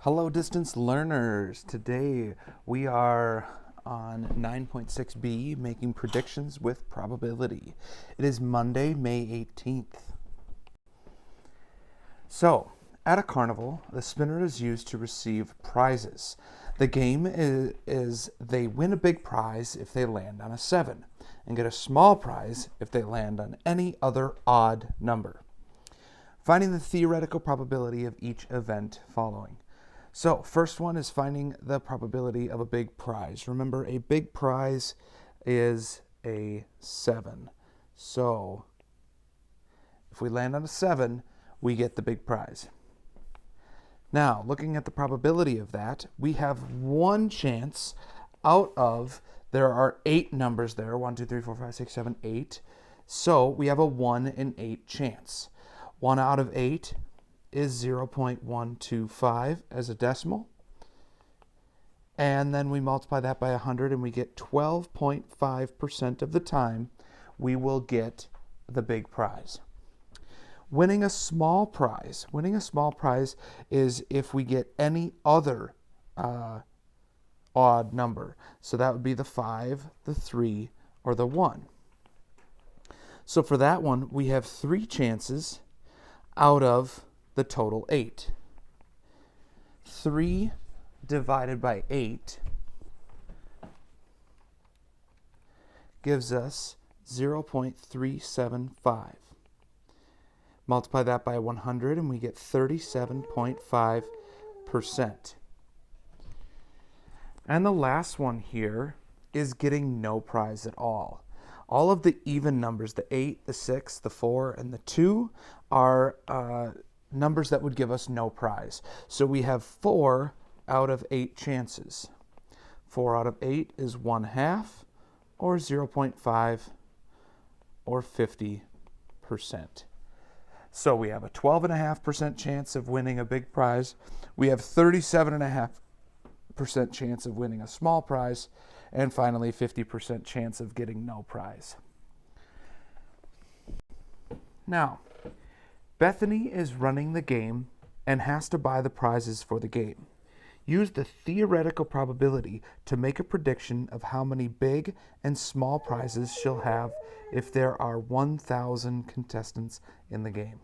Hello, distance learners. Today we are on 9.6b, making predictions with probability. It is Monday, May 18th. So, at a carnival, the spinner is used to receive prizes. The game is they win a big prize if they land on a 7 and get a small prize if they land on any other odd number. Finding the theoretical probability of each event following. So, first one is finding the probability of a big prize. Remember, a big prize is a 7. So, if we land on a 7, we get the big prize. Now, looking at the probability of that, we have one chance out of, there are 8 numbers there, 1, 2, 3, 4, 5, 6, 7, 8. So, we have a 1 in 8 chance. 1 out of 8 is 0.125 as a decimal. And then we multiply that by 100 and we get 12.5% of the time we will get the big prize. Winning a small prize is if we get any other odd number. So that would be the 5, the 3, or the 1. So for that one, we have 3 chances out of the total 8. 3 divided by 8 gives us 0.375. Multiply that by 100 and we get 37.5%. And the last one here is getting no prize at all. All of the even numbers, the 8, the 6, the 4, and the 2, are numbers that would give us no prize. So we have 4 out of 8 chances. 4 out of 8 is 1/2, or 0.5, or 50%. So we have a 12.5% chance of winning a big prize. We have 37.5% chance of winning a small prize. And finally, 50% chance of getting no prize. Now, Bethany is running the game and has to buy the prizes for the game. Use the theoretical probability to make a prediction of how many big and small prizes she'll have if there are 1,000 contestants in the game.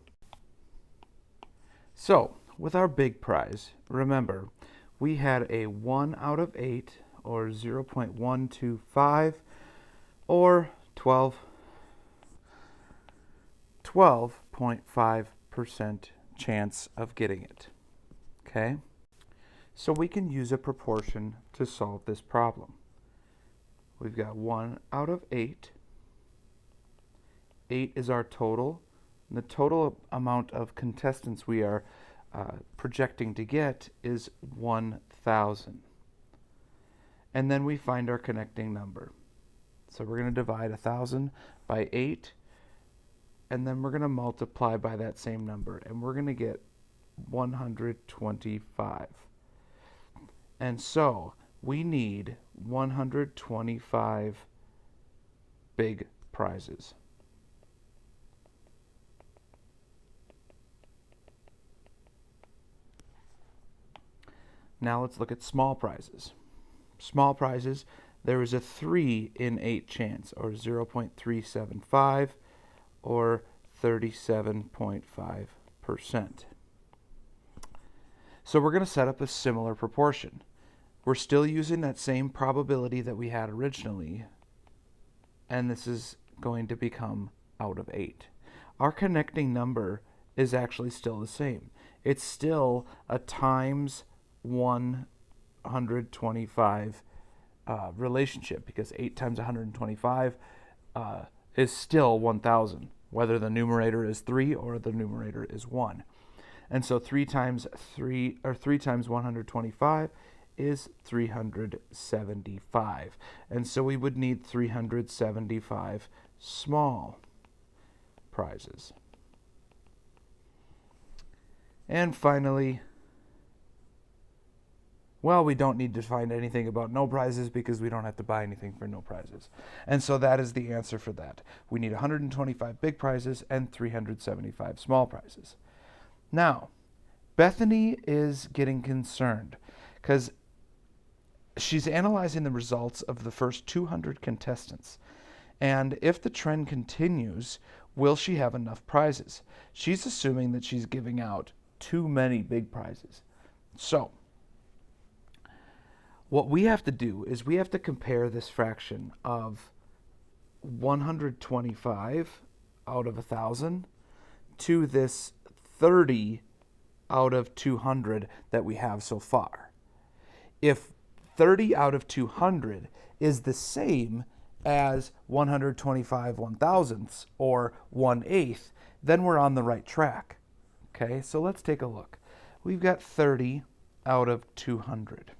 So, with our big prize, remember, we had a 1 out of 8, or 0.125, or 12.5% chance of getting it. Okay? So we can use a proportion to solve this problem. We've got 1 out of 8. 8 is our total. And the total amount of contestants we are projecting to get is 1,000. And then we find our connecting number. So we're going to divide 1,000 by 8, and then we're going to multiply by that same number, and we're going to get 125. And so we need 125 big prizes. Now let's look at small prizes. Small prizes, there is a 3 in 8 chance, or 0.375, or 37.5%. So we're going to set up a similar proportion. We're still using that same probability that we had originally, and this is going to become out of 8. Our connecting number is actually still the same. It's still a times 125 relationship, because 8 times 125 is still 1,000, whether the numerator is 3 or the numerator is 1. And so 3 times 125 is 375. And so we would need 375 small prizes. And finally, well, we don't need to find anything about no prizes because we don't have to buy anything for no prizes. And so that is the answer for that. We need 125 big prizes and 375 small prizes. Now, Bethany is getting concerned because she's analyzing the results of the first 200 contestants. And if the trend continues, will she have enough prizes? She's assuming that she's giving out too many big prizes. So, what we have to do is we have to compare this fraction of 125 out of 1,000 to this 30 out of 200 that we have so far. If 30 out of 200 is the same as 125 1,000ths or 1/8, then we're on the right track. Okay, so let's take a look. We've got 30 out of 200.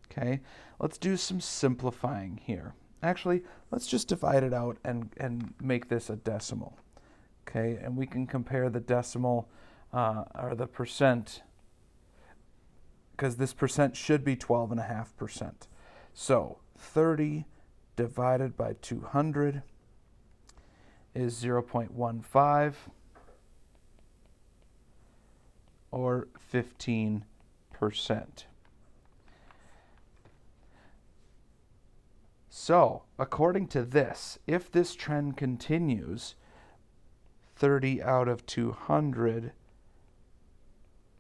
Okay, let's do some simplifying here. Actually, let's just divide it out and make this a decimal. Okay, and we can compare the decimal or the percent, because this percent should be 12.5%. So 30 divided by 200 is 0.15 or 15%. So, according to this, if this trend continues, 30 out of 200,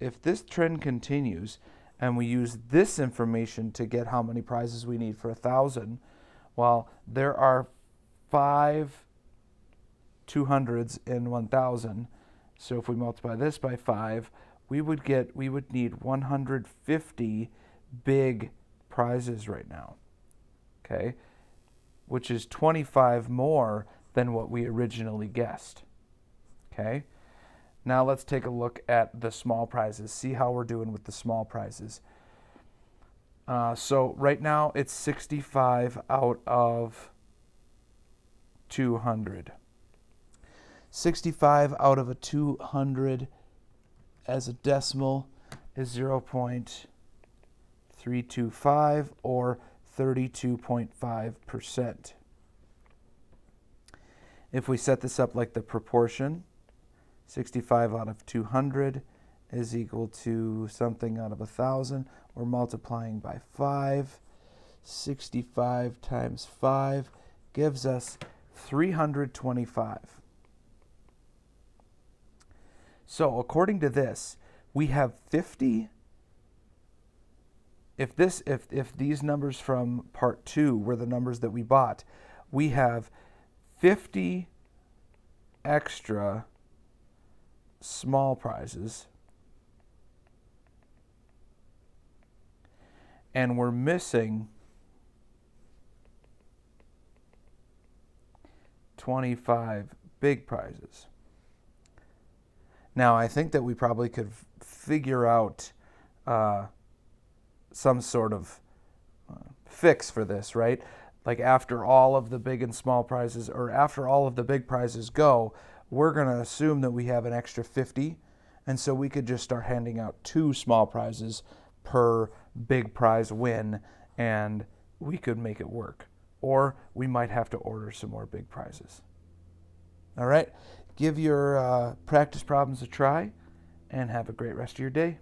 if this trend continues and we use this information to get how many prizes we need for 1,000, well, there are 5 200s in 1,000. So if we multiply this by 5, we would need 150 big prizes right now. Okay, which is 25 more than what we originally guessed. Okay, now let's take a look at the small prizes, see how we're doing with the small prizes. So right now it's 65 out of 200. 65 out of a 200 as a decimal is 0.325 or 32.5%. If we set this up like the proportion, 65 out of 200 is equal to something out of 1,000. We're multiplying by 5. 65 times 5 gives us 325. So according to this, we have 50. If these numbers from part 2 were the numbers that we bought, we have 50 extra small prizes, and we're missing 25 big prizes. Now, I think that we probably could figure out some sort of fix for this, right? Like after all of the big and small prizes, or after all of the big prizes go, we're going to assume that we have an extra 50, and so we could just start handing out 2 small prizes per big prize win, and we could make it work. Or we might have to order some more big prizes. All right, give your practice problems a try, and have a great rest of your day.